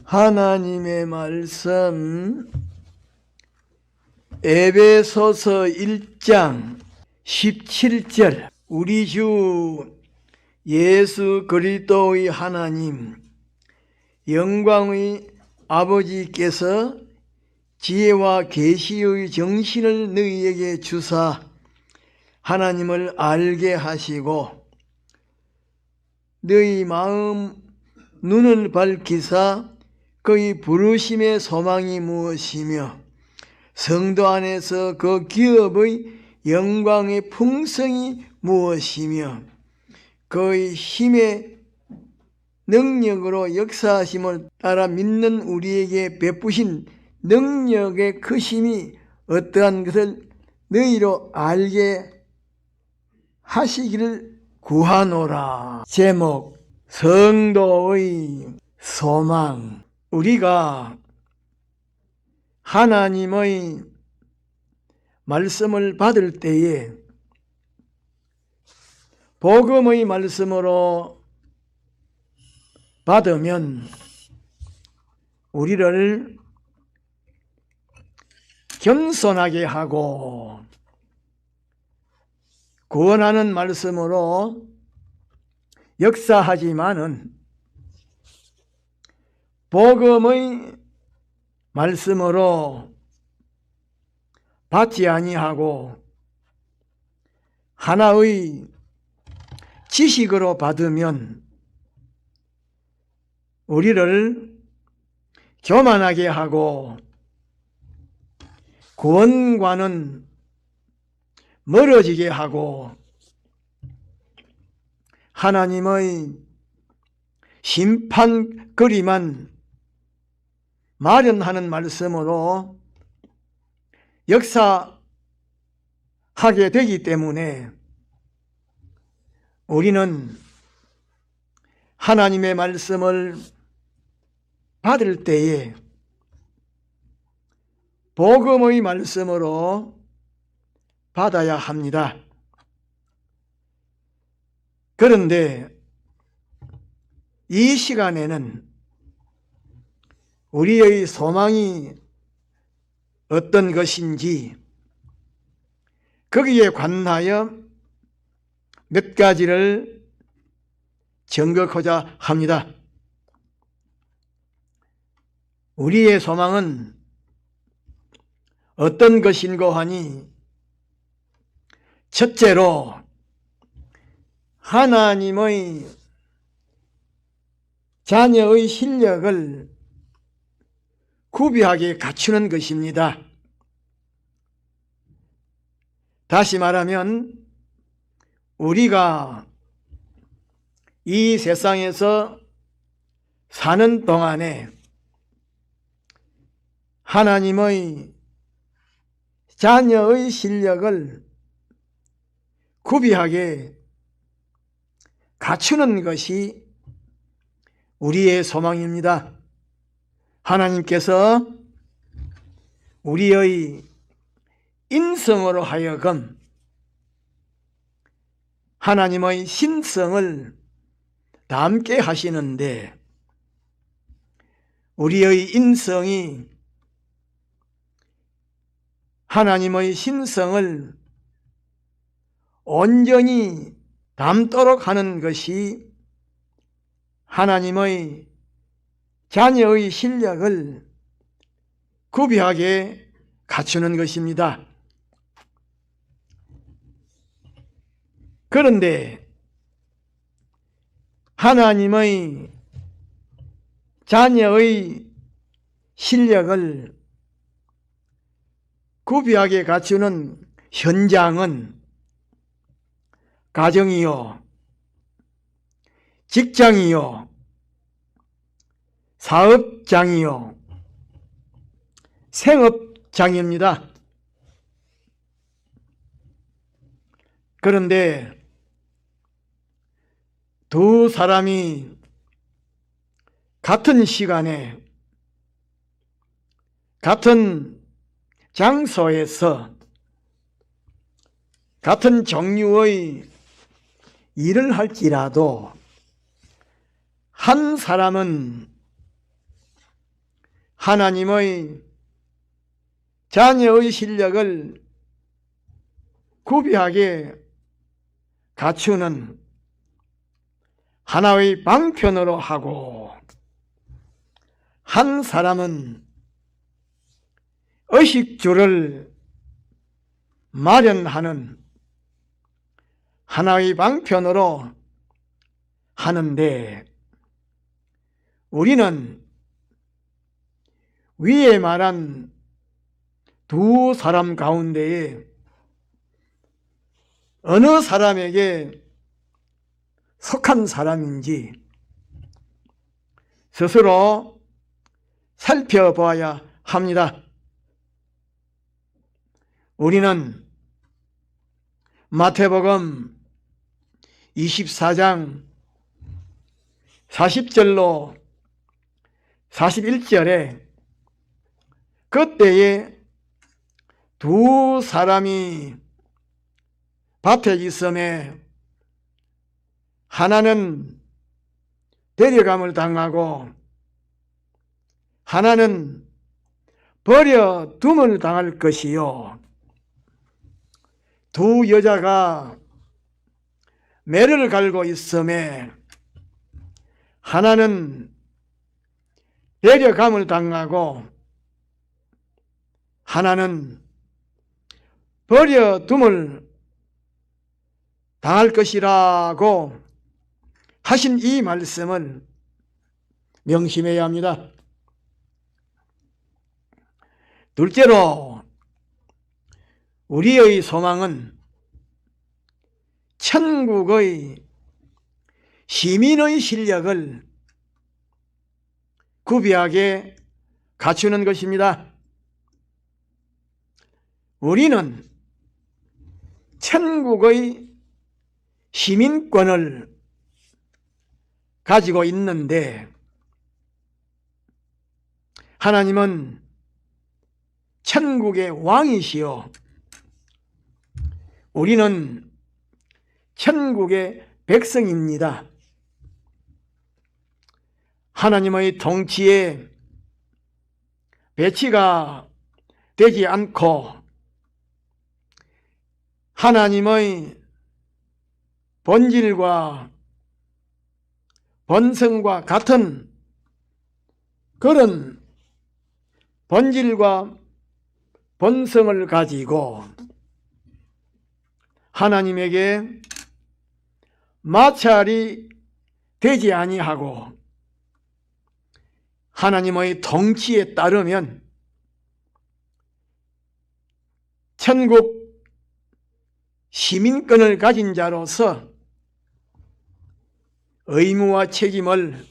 하나님의 말씀 에베소서 1장 17절 우리 주 예수 그리스도의 하나님 영광의 아버지께서 지혜와 계시의 정신을 너희에게 주사 하나님을 알게 하시고 너희 마음 눈을 밝히사 그의 부르심의 소망이 무엇이며 성도 안에서 그 기업의 영광의 풍성이 무엇이며 그의 힘의 능력으로 역사하심을 따라 믿는 우리에게 베푸신 능력의 크심이 어떠한 것을 너희로 알게 하시기를 구하노라. 제목 성도의 소망. 우리가 하나님의 말씀을 받을 때에 복음의 말씀으로 받으면 우리를 겸손하게 하고 구원하는 말씀으로 역사하지만은 복음의 말씀으로 받지 아니하고 하나의 지식으로 받으면 우리를 교만하게 하고 구원과는 멀어지게 하고 하나님의 심판거리만 마련하는 말씀으로 역사하게 되기 때문에 우리는 하나님의 말씀을 받을 때에 복음의 말씀으로 받아야 합니다. 그런데 이 시간에는 우리의 소망이 어떤 것인지 거기에 관하여 몇 가지를 정거하고자 합니다. 우리의 소망은 어떤 것인고 하니 첫째로 하나님의 자녀의 실력을 구비하게 갖추는 것입니다. 다시 말하면 우리가 이 세상에서 사는 동안에 하나님의 자녀의 실력을 구비하게 갖추는 것이 우리의 소망입니다. 하나님께서 우리의 인성으로 하여금 하나님의 신성을 담게 하시는데 우리의 인성이 하나님의 신성을 온전히 담도록 하는 것이 하나님의 자녀의 실력을 구비하게 갖추는 것입니다. 그런데 하나님의 자녀의 실력을 구비하게 갖추는 현장은 가정이요, 직장이요, 사업장이요, 생업장입니다. 그런데 두 사람이 같은 시간에 같은 장소에서 같은 종류의 일을 할지라도 한 사람은 하나님의 자녀의 실력을 구비하게 갖추는 하나의 방편으로 하고, 한 사람은 의식주를 마련하는 하나의 방편으로 하는데, 우리는 위에 말한 두 사람 가운데에 어느 사람에게 속한 사람인지 스스로 살펴봐야 합니다. 우리는 마태복음 24장 40절로 41절에 그때에 두 사람이 밭에 있음에 하나는 데려감을 당하고 하나는 버려둠을 당할 것이요, 두 여자가 매를 갈고 있음에 하나는 데려감을 당하고 하나는 버려둠을 당할 것이라고 하신 이 말씀을 명심해야 합니다. 둘째로, 우리의 소망은 천국의 시민의 실력을 구비하게 갖추는 것입니다. 우리는 천국의 시민권을 가지고 있는데, 하나님은 천국의 왕이시요 우리는 천국의 백성입니다. 하나님의 통치에 배치가 되지 않고 하나님의 본질과 본성과 같은 그런 본질과 본성을 가지고 하나님에게 마찰이 되지 아니하고 하나님의 통치에 따르면 천국 시민권을 가진 자로서 의무와 책임을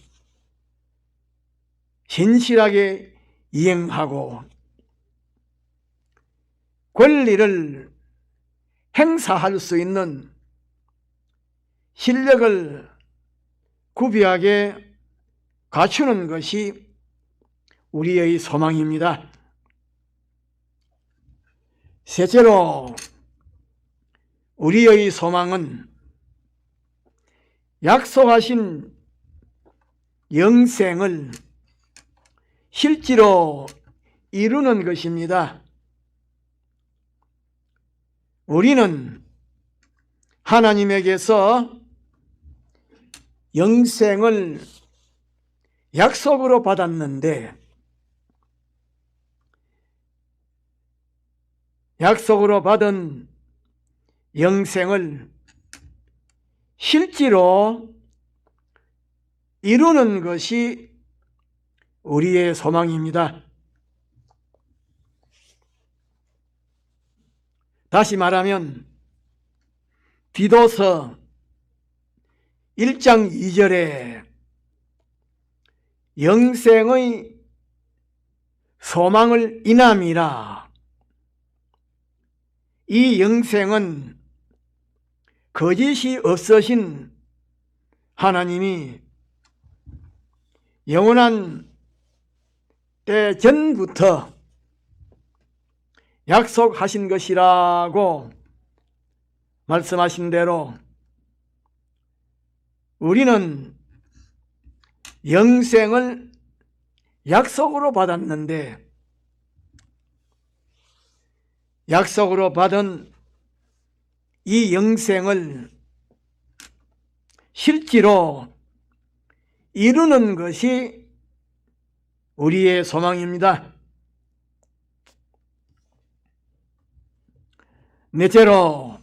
신실하게 이행하고 권리를 행사할 수 있는 실력을 구비하게 갖추는 것이 우리의 소망입니다. 셋째로, 우리의 소망은 약속하신 영생을 실제로 이루는 것입니다. 우리는 하나님에게서 영생을 약속으로 받았는데, 약속으로 받은 영생을 실제로 이루는 것이 우리의 소망입니다. 다시 말하면 디도서 1장 2절에 영생의 소망을 인함이라, 이 영생은 거짓이 없으신 하나님이 영원한 때 전부터 약속하신 것이라고 말씀하신 대로 우리는 영생을 약속으로 받았는데 약속으로 받은 이 영생을 실제로 이루는 것이 우리의 소망입니다. 넷째로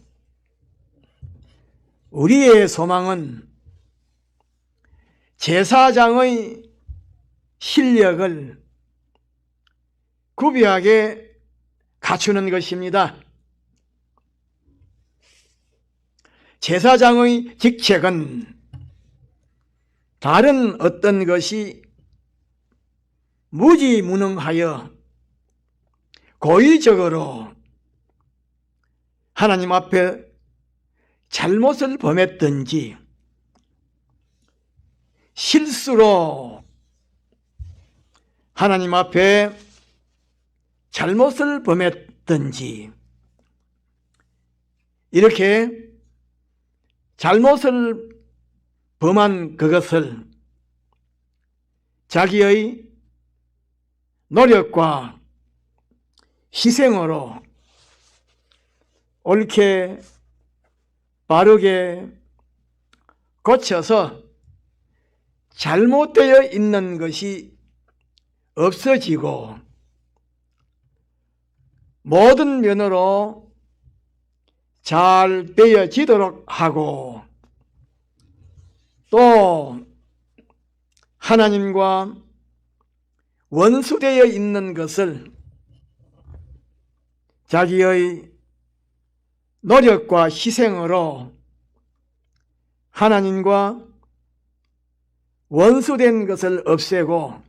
우리의 소망은 제사장의 실력을 구비하게 갖추는 것입니다. 제사장의 직책은 다른 어떤 것이 무지무능하여 고의적으로 하나님 앞에 잘못을 범했든지 실수로 하나님 앞에 잘못을 범했든지 이렇게 잘못을 범한 그것을 자기의 노력과 희생으로 옳게 바르게 고쳐서 잘못되어 있는 것이 없어지고 모든 면으로 잘 되어지도록 하고 또 하나님과 원수되어 있는 것을 자기의 노력과 희생으로 하나님과 원수된 것을 없애고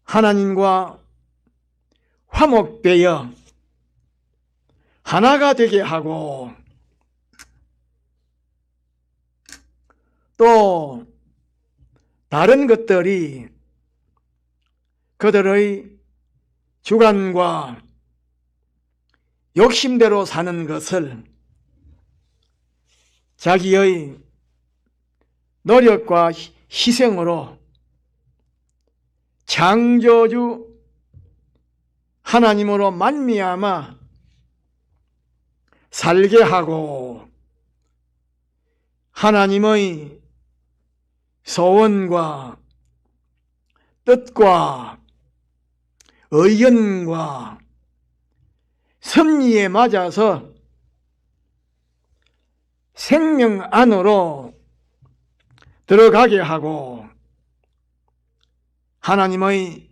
하나님과 화목되어 하나가 되게 하고 또 다른 것들이 그들의 주관과 욕심대로 사는 것을 자기의 노력과 희생으로 창조주 하나님으로 말미암아 살게 하고 하나님의 소원과 뜻과 의견과 섭리에 맞아서 생명 안으로 들어가게 하고 하나님의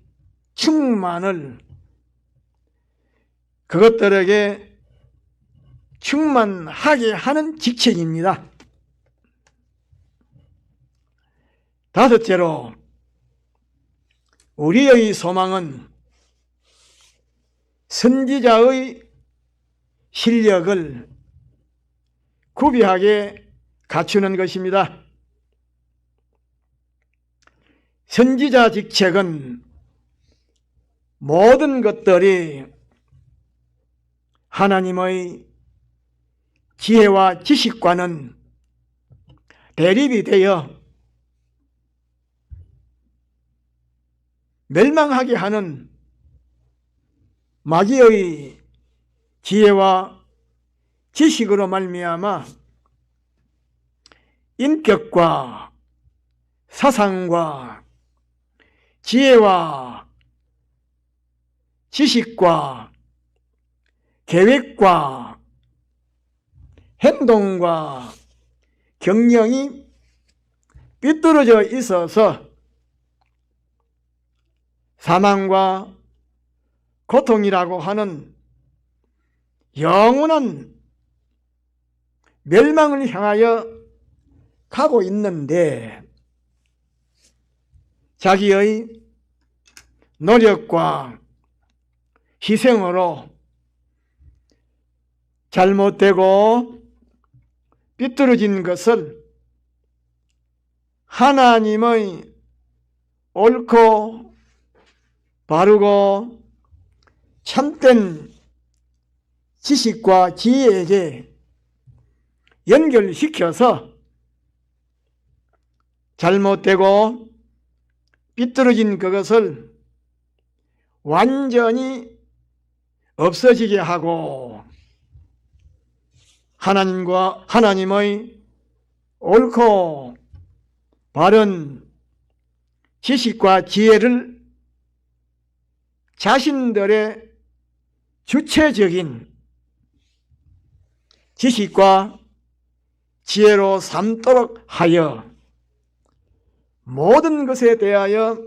충만을 그것들에게 충만하게 하는 직책입니다. 다섯째로 우리의 소망은 선지자의 실력을 구비하게 갖추는 것입니다. 선지자 직책은 모든 것들이 하나님의 지혜와 지식과는 대립이 되어 멸망하게 하는 마귀의 지혜와 지식으로 말미암아 인격과 사상과 지혜와 지식과 계획과 행동과 경영이 삐뚤어져 있어서 사망과 고통이라고 하는 영원한 멸망을 향하여 가고 있는데 자기의 노력과 희생으로 잘못되고 삐뚤어진 것을 하나님의 옳고 바르고 참된 지식과 지혜에게 연결시켜서 잘못되고 삐뚤어진 그것을 완전히 없어지게 하고 하나님의 옳고 바른 지식과 지혜를 자신들의 주체적인 지식과 지혜로 삼도록 하여 모든 것에 대하여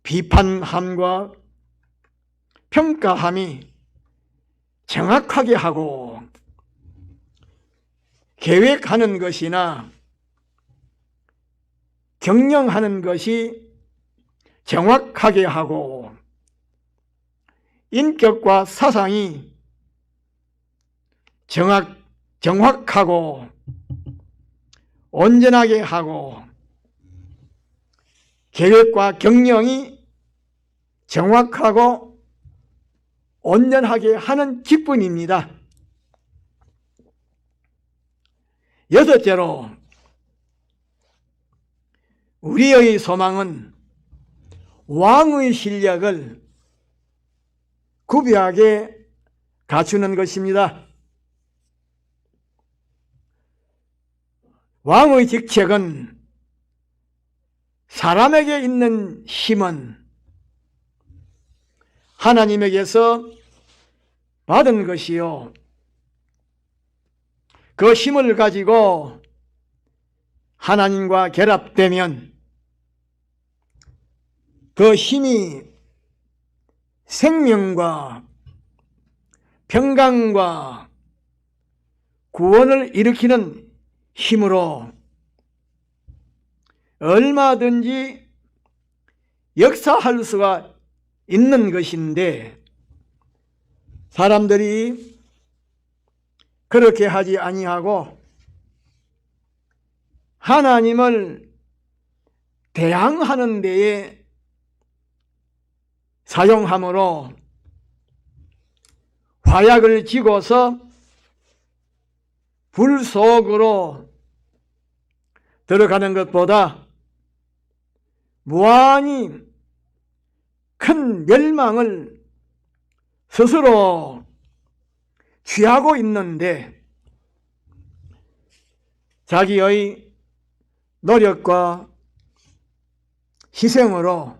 비판함과 평가함이 정확하게 하고 계획하는 것이나 경영하는 것이 정확하게 하고 인격과 사상이 정확하고 온전하게 하고 계획과 경영이 정확하고 온전하게 하는 직분입니다. 여섯째로 우리의 소망은 왕의 실력을 구비하게 갖추는 것입니다. 왕의 직책은 사람에게 있는 힘은 하나님에게서 받은 것이요, 그 힘을 가지고 하나님과 결합되면 그 힘이 생명과 평강과 구원을 일으키는 힘으로 얼마든지 역사할 수가 있는 것인데, 사람들이 그렇게 하지 아니하고 하나님을 대항하는 데에 사용함으로 화약을 쥐고서 불 속으로 들어가는 것보다 무한히 큰 멸망을 스스로 취하고 있는데, 자기의 노력과 희생으로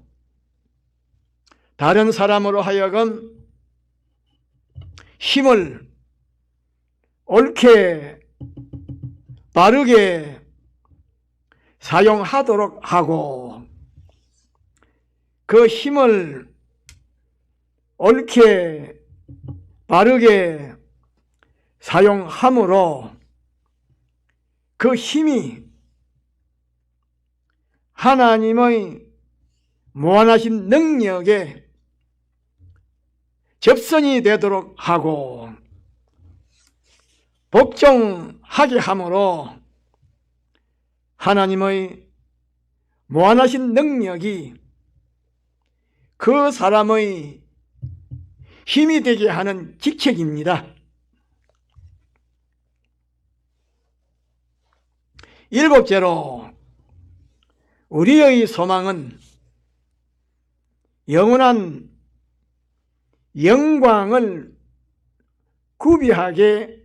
다른 사람으로 하여금 힘을 옳게 바르게 사용하도록 하고, 그 힘을 옳게 바르게 사용함으로 그 힘이 하나님의 무한하신 능력에 접선이 되도록 하고 복종하게 함으로 하나님의 무한하신 능력이 그 사람의 힘이 되게 하는 직책입니다. 일곱째로 우리의 소망은 영원한 영광을 구비하게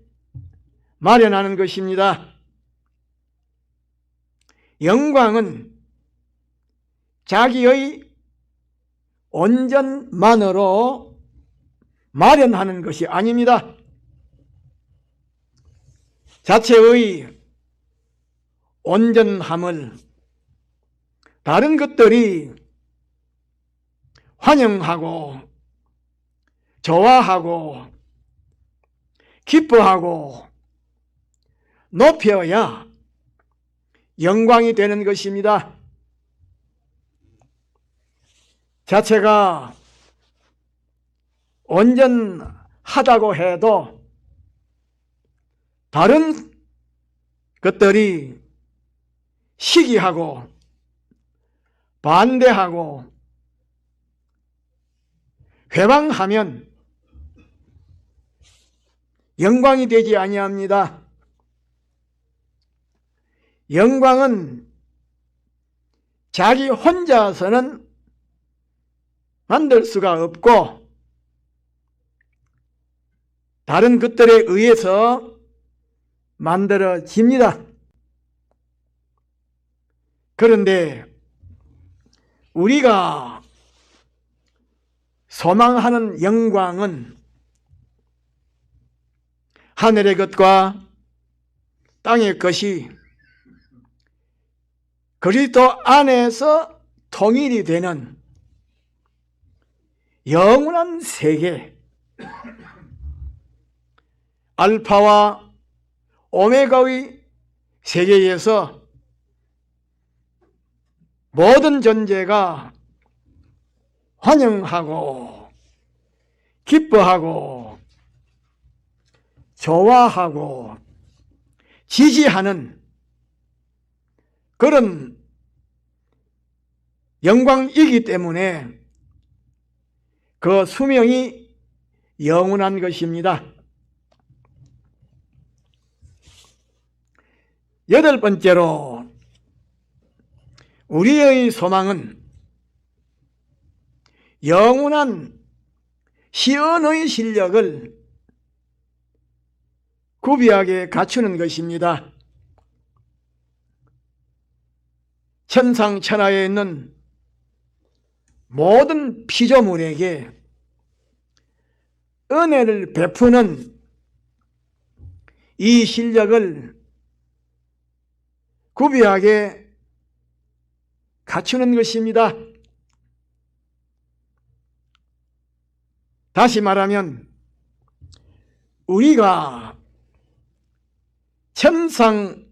마련하는 것입니다. 영광은 자기의 온전만으로 마련하는 것이 아닙니다. 자체의 온전함을 다른 것들이 환영하고 좋아하고 기뻐하고 높여야 영광이 되는 것입니다. 자체가 온전하다고 해도 다른 것들이 시기하고 반대하고 회방하면 영광이 되지 아니합니다. 영광은 자기 혼자서는 만들 수가 없고 다른 것들에 의해서 만들어집니다. 그런데 우리가 소망하는 영광은 하늘의 것과 땅의 것이 그리스도 안에서 통일이 되는 영원한 세계, 알파와 오메가의 세계에서 모든 존재가 환영하고 기뻐하고 좋아하고 지지하는 그런 영광이기 때문에 그 수명이 영원한 것입니다. 여덟 번째로 우리의 소망은 영원한 시언의 실력을 구비하게 갖추는 것입니다. 천상천하에 있는 모든 피조물에게 은혜를 베푸는 이 실력을 구비하게 갖추는 것입니다. 다시 말하면 우리가 천상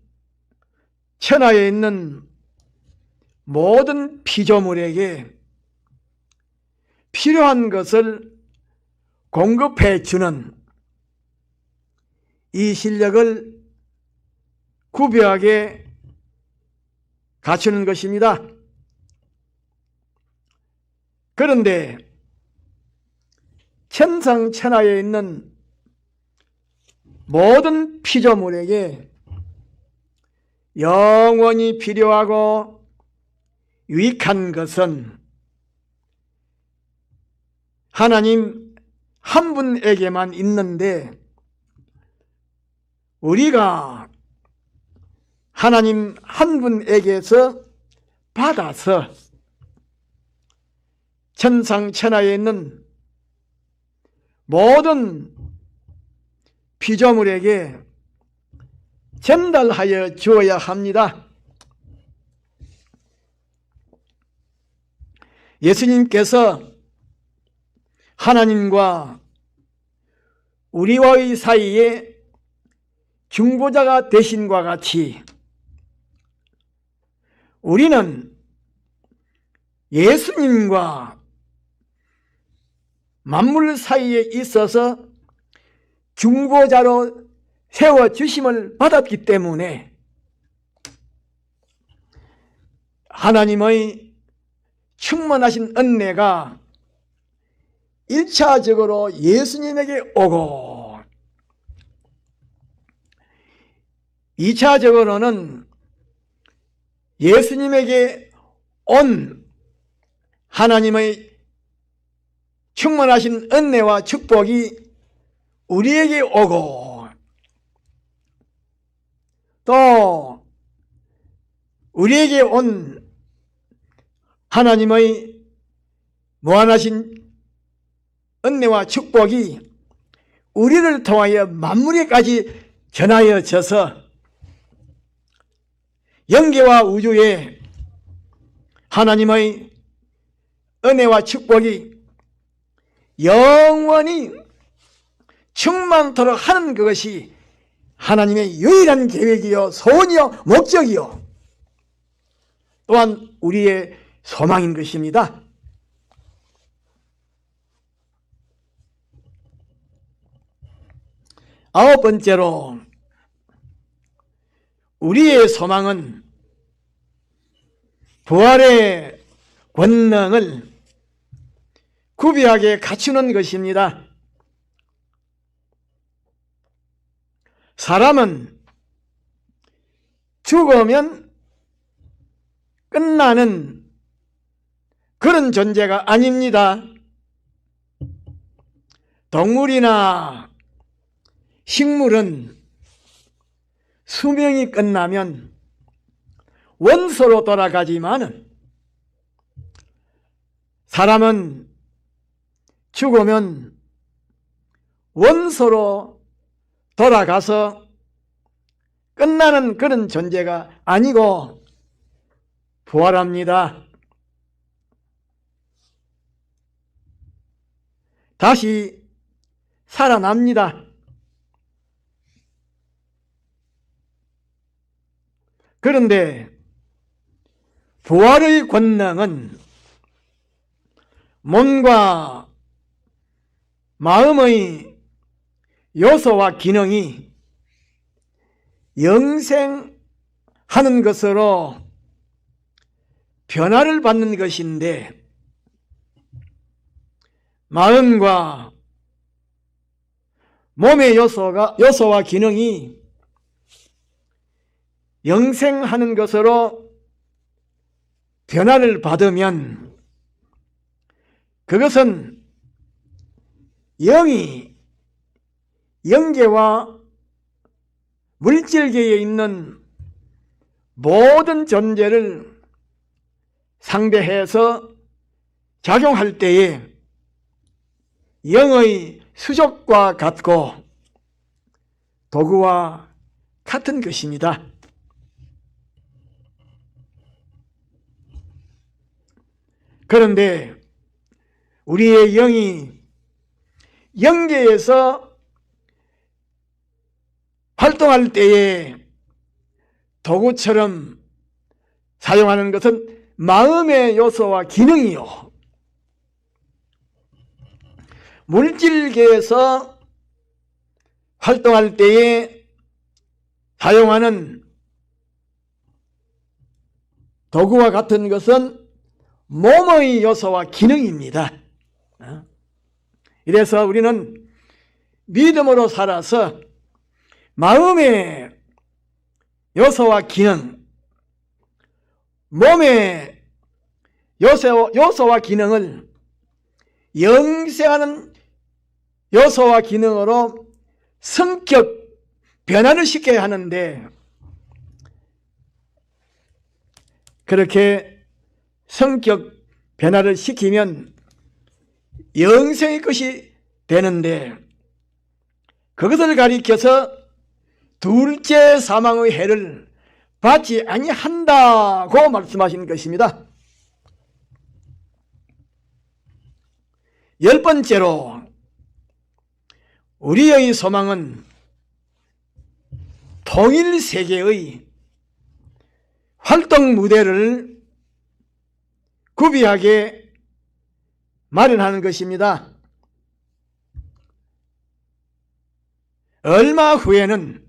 천하에 있는 모든 피조물에게 필요한 것을 공급해 주는 이 실력을 구비하게 갖추는 것입니다. 그런데 천상천하에 있는 모든 피조물에게 영원히 필요하고 유익한 것은 하나님 한 분에게만 있는데 우리가 하나님 한 분에게서 받아서 천상천하에 있는 모든 피조물에게 전달하여 주어야 합니다. 예수님께서 하나님과 우리와의 사이에 중보자가 되신과 같이 우리는 예수님과 만물 사이에 있어서 중보자로 세워주심을 받았기 때문에 하나님의 충만하신 은혜가 1차적으로 예수님에게 오고 2차적으로는 예수님에게 온 하나님의 충만하신 은혜와 축복이 우리에게 오고 또 우리에게 온 하나님의 무한하신 은혜와 축복이 우리를 통하여 만물에까지 전하여져서 영계와 우주에 하나님의 은혜와 축복이 영원히 충만토록 하는 그것이 하나님의 유일한 계획이요 소원이요 목적이요 또한 우리의 소망인 것입니다. 아홉 번째로 우리의 소망은 부활의 권능을 구비하게 갖추는 것입니다. 사람은 죽으면 끝나는 그런 존재가 아닙니다. 동물이나 식물은 수명이 끝나면 원소로 돌아가지만은 사람은 죽으면 원소로 돌아가서 끝나는 그런 존재가 아니고 부활합니다. 다시 살아납니다. 그런데 부활의 권능은 몸과 마음의 요소와 기능이 영생하는 것으로 변화를 받는 것인데, 마음과 몸의 요소와 기능이 영생하는 것으로 변화를 받으면 그것은 영이 영계와 물질계에 있는 모든 존재를 상대해서 작용할 때에 영의 수족과 같고 도구와 같은 것입니다. 그런데 우리의 영이 영계에서 활동할 때에 도구처럼 사용하는 것은 마음의 요소와 기능이요, 물질계에서 활동할 때에 사용하는 도구와 같은 것은 몸의 요소와 기능입니다. 이래서 우리는 믿음으로 살아서 마음의 요소와 기능, 몸의 요소와 기능을 영생하는 요소와 기능으로 성격 변화를 시켜야 하는데, 그렇게 성격 변화를 시키면 영생의 것이 되는데, 그것을 가리켜서 둘째 사망의 해를 받지 아니한다고 말씀하신 것입니다. 10번째로 우리의 소망은 통일세계의 활동 무대를 구비하게 마련하는 것입니다. 얼마 후에는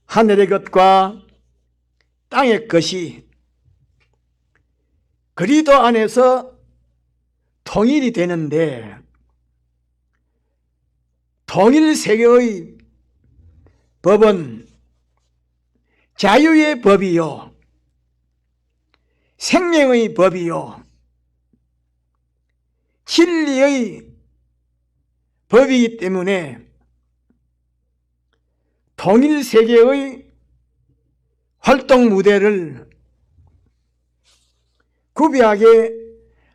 하늘의 것과 땅의 것이 그리스도 안에서 통일이 되는데, 통일세계의 법은 자유의 법이요, 생명의 법이요, 진리의 법이기 때문에 통일세계의 활동 무대를 구비하게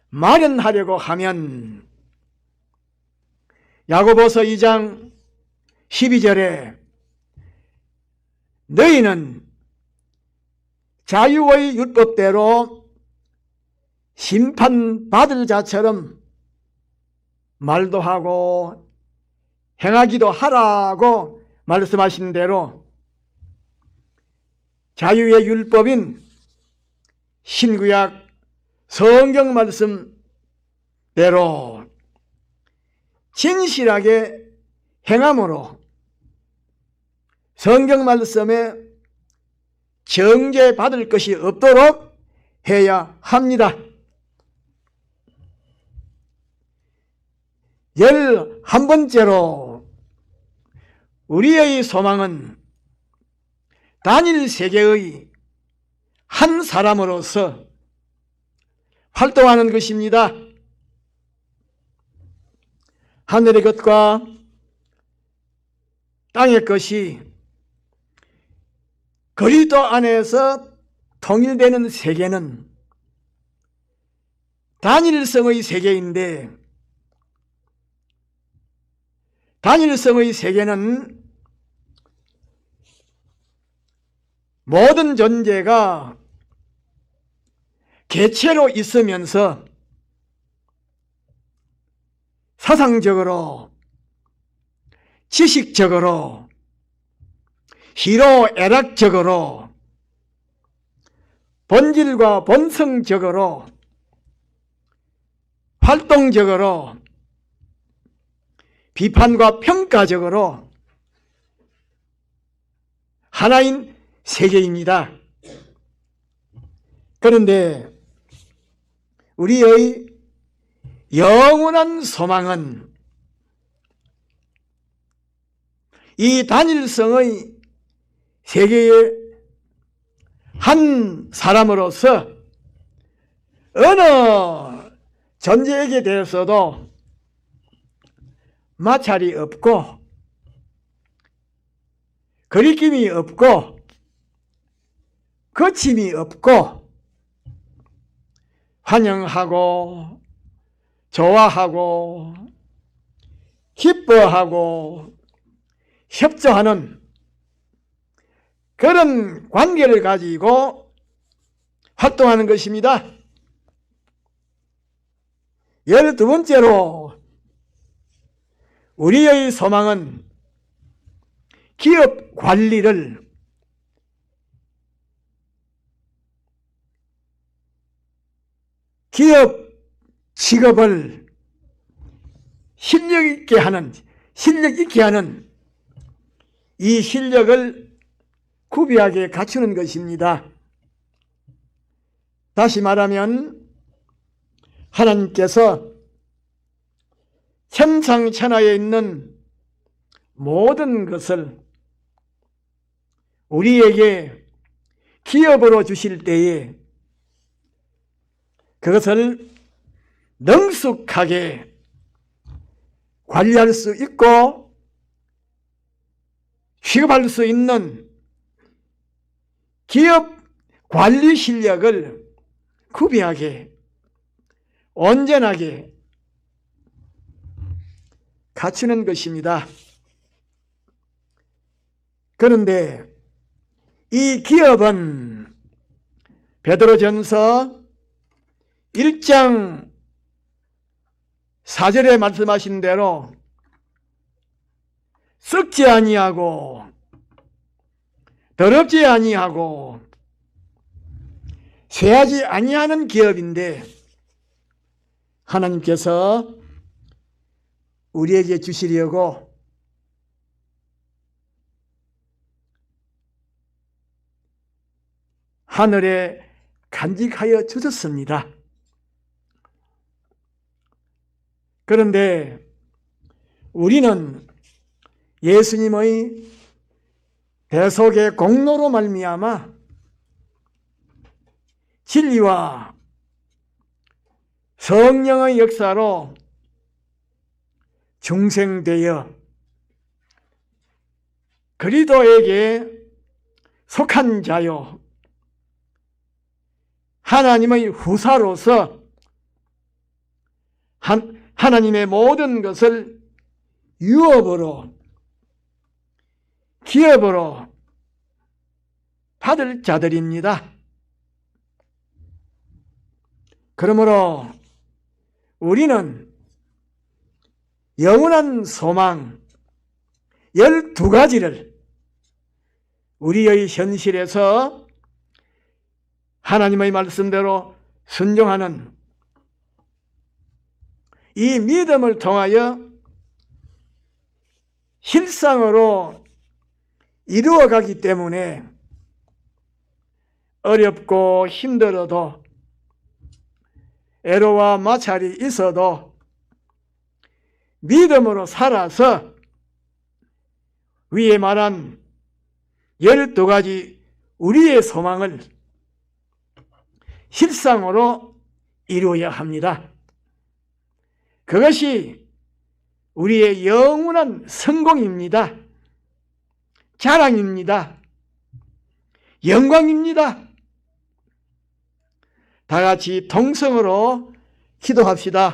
마련하려고 하면 야고보서 2장 12절에 너희는 자유의 율법대로 심판받을 자처럼 말도 하고 행하기도 하라고 말씀하신 대로 자유의 율법인 신구약 성경 말씀대로 진실하게 행함으로 성경 말씀에 정죄받을 것이 없도록 해야 합니다. 11번째로 우리의 소망은 단일 세계의 한 사람으로서 활동하는 것입니다. 하늘의 것과 땅의 것이 그리스도 안에서 통일되는 세계는 단일성의 세계인데, 단일성의 세계는 모든 존재가 개체로 있으면서 사상적으로, 지식적으로, 희로애락적으로, 본질과 본성적으로, 활동적으로, 비판과 평가적으로 하나인 세계입니다. 그런데 우리의 영원한 소망은 이 단일성의 세계의 한 사람으로서 어느 존재에게 대해서도 마찰이 없고 거리낌이 없고 거침이 없고 환영하고 좋아하고 기뻐하고 협조하는 그런 관계를 가지고 활동하는 것입니다. 12번째로 우리의 소망은 기업 관리를 기업 직업을 실력 있게 하는 이 실력을 구비하게 갖추는 것입니다. 다시 말하면 하나님께서 천상천하에 있는 모든 것을 우리에게 기업으로 주실 때에 그것을 능숙하게 관리할 수 있고 취급할 수 있는 기업 관리 실력을 구비하게 온전하게 갖추는 것입니다. 그런데 이 기업은 베드로전서 1장 4절에 말씀하신 대로 썩지 아니하고 더럽지 아니하고 쇠하지 아니하는 기업인데 하나님께서 우리에게 주시려고 하늘에 간직하여 주셨습니다. 그런데 우리는 예수님의 대속의 공로로 말미암아 진리와 성령의 역사로 중생되어 그리스도에게 속한 자요 하나님의 후사로서 하나님의 모든 것을 유업으로 기업으로 받을 자들입니다. 그러므로 우리는 영원한 소망 12가지를 우리의 현실에서 하나님의 말씀대로 순종하는 이 믿음을 통하여 실상으로 이루어가기 때문에 어렵고 힘들어도 애로와 마찰이 있어도 믿음으로 살아서 위에 말한 12가지 우리의 소망을 실상으로 이루어야 합니다. 그것이 우리의 영원한 성공입니다. 자랑입니다. 영광입니다. 다 같이 동성으로 기도합시다.